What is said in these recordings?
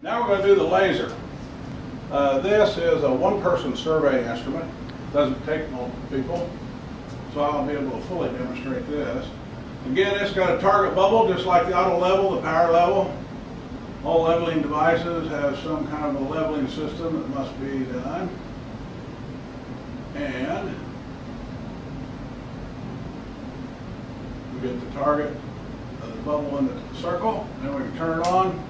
Now we're going to do the laser. This is a one-person survey instrument. Doesn't take multiple people, so I'll be able to fully demonstrate this. Again, it's got a target bubble just like the auto level, the power level. All leveling devices have some kind of a leveling system that must be done. And we get the target of the bubble in the circle, and we can turn it on,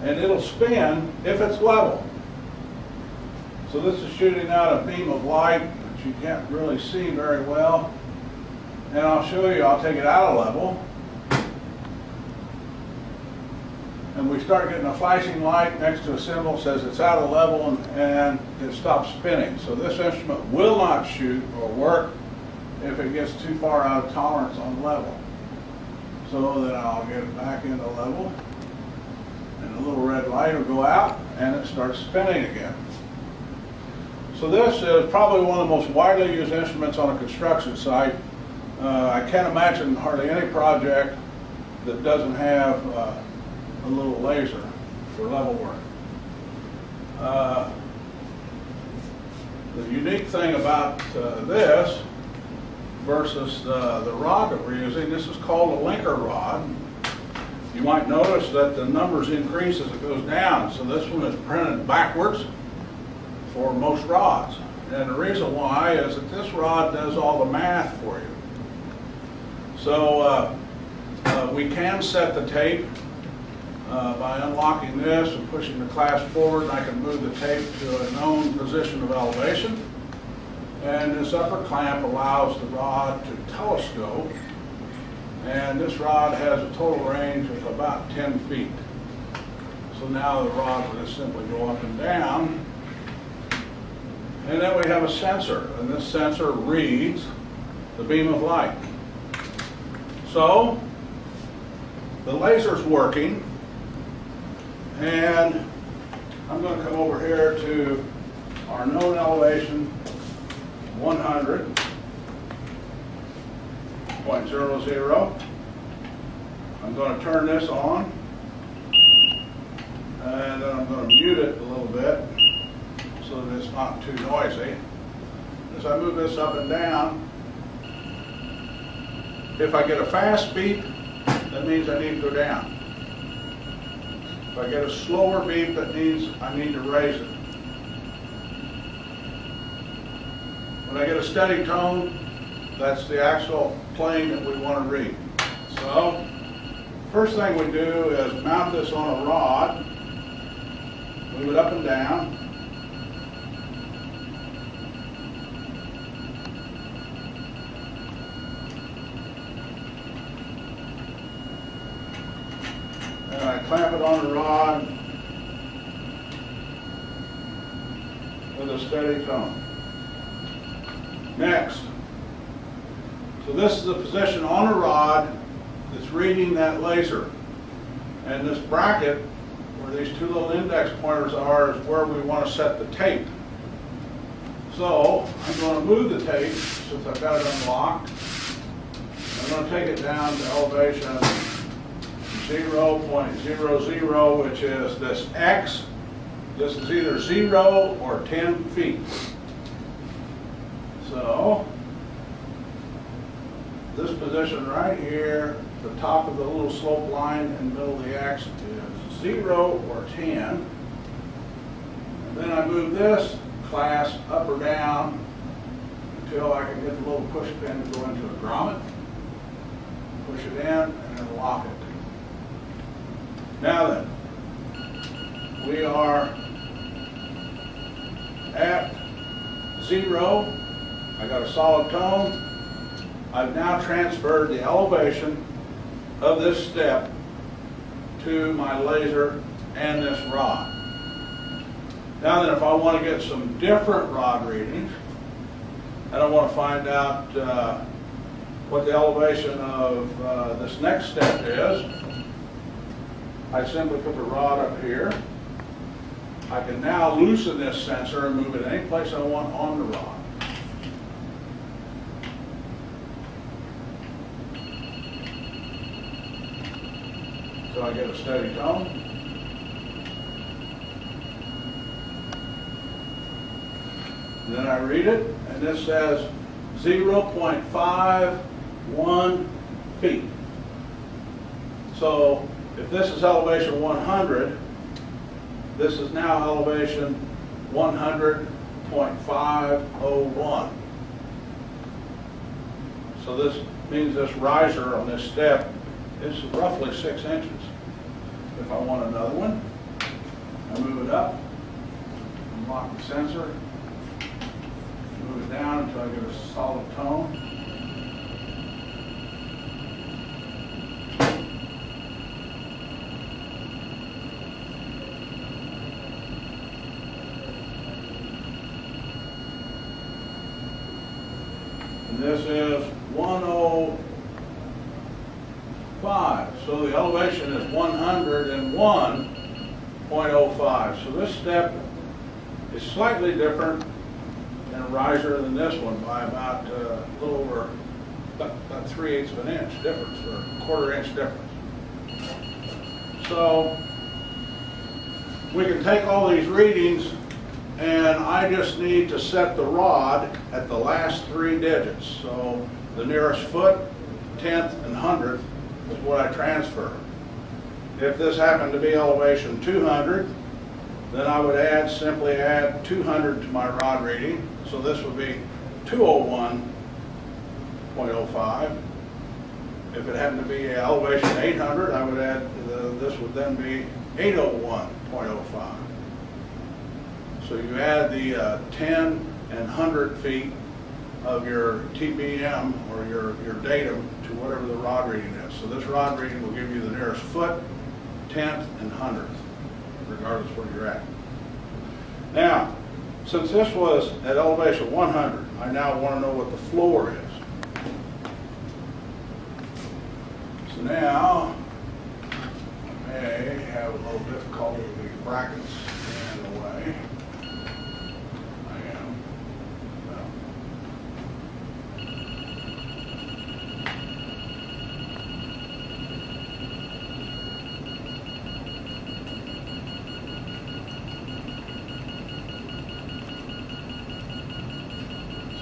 and it'll spin if it's level. So this is shooting out a beam of light that you can't really see very well. And I'll show you, I'll take it out of level. And we start getting a flashing light next to a symbol says it's out of level, and it stops spinning. So this instrument will not shoot or work if it gets too far out of tolerance on level. So then I'll get it back into level, and the little red light will go out and it starts spinning again. So this is probably one of the most widely used instruments on a construction site. I can't imagine hardly any project that doesn't have a little laser for level work. The unique thing about this versus the rod that we're using, this is called a linker rod. You might notice that the numbers increase as it goes down. So this one is printed backwards for most rods. And the reason why is that this rod does all the math for you. So we can set the tape by unlocking this and pushing the clasp forward, and I can move the tape to a known position of elevation. And this upper clamp allows the rod to telescope, and this rod has a total range of about 10 feet. So now the rod will just simply go up and down. And then we have a sensor, and this sensor reads the beam of light. So the laser's working, and I'm going to come over here to our known elevation, 100.00. I'm going to turn this on, and then I'm going to mute it a little bit so that it's not too noisy. As I move this up and down, if I get a fast beep, that means I need to go down. If I get a slower beep, that means I need to raise it. When I get a steady tone, that's the actual plane that we want to read. So, first thing we do is mount this on a rod, move it up and down. And I clamp it on the rod with a steady tone. Next, so this is the position on the rod that's reading that laser. And this bracket, where these two little index pointers are, is where we want to set the tape. So I'm going to move the tape since I've got it unlocked. I'm going to take it down to elevation 0.00, which is this X. This is either 0 or 10 feet. So this position right here, the top of the little slope line in the middle of the X, is 0 or 10. And then I move this clasp up or down until I can get the little push pin to go into a grommet. Push it in and then lock it. Now then, we are at 0. I got a solid tone. I've now transferred the elevation of this step to my laser and this rod. Now then, if I want to get some different rod readings, and I want to find out what the elevation of this next step is, I simply put the rod up here. I can now loosen this sensor and move it any place I want on the rod. So I get a steady tone. And then I read it, and this says 0.51 feet. So if this is elevation 100, this is now elevation 100.501. So this means this riser on this step is roughly 6 inches. If I want another one, I move it up, unlock the sensor, move it down until I get a solid tone. And this is 105. So the elevation is 101.05. So this step is slightly different and a riser than this one by about a little over about 3/8 of an inch difference, or a 1/4 inch difference. So we can take all these readings, and I just need to set the rod at the last 3 digits. So the nearest foot, 10th, and 100th is what I transfer. If this happened to be elevation 200, then I would simply add 200 to my rod reading. So this would be 201.05. If it happened to be elevation 800, I would add, this would then be 801.05. So you add the 10 and 100 feet of your TBM or your datum to whatever the rod reading is. So this rod reading will give you the nearest foot, 10th, and 100th, regardless where you're at. Now, since this was at elevation 100, I now want to know what the floor is. So now, I may have a little difficulty with these brackets in the way.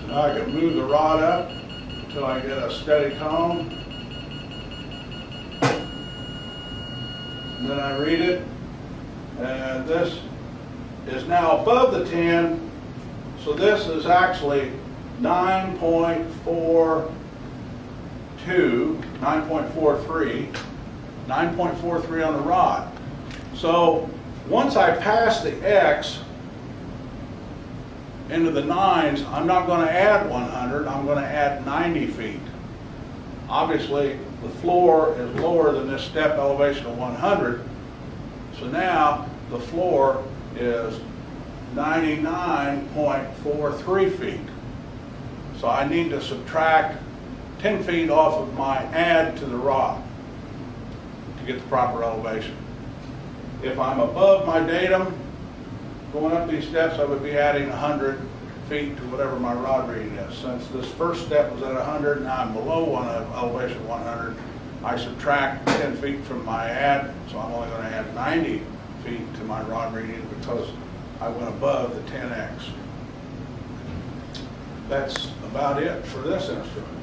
Now I can move the rod up until I get a steady tone. And then I read it. And this is now above the 10. So this is actually 9.42, 9.43 on the rod. So once I pass the X into the 9s, I'm not going to add 100, I'm going to add 90 feet. Obviously, the floor is lower than this step elevation of 100, so now the floor is 99.43 feet. So I need to subtract 10 feet off of my add to the rod to get the proper elevation. If I'm above my datum, going up these steps, I would be adding 100 feet to whatever my rod reading is. Since this first step was at 100 and I'm below elevation 100, I subtract 10 feet from my add, so I'm only going to add 90 feet to my rod reading because I went above the 10x. That's about it for this instrument.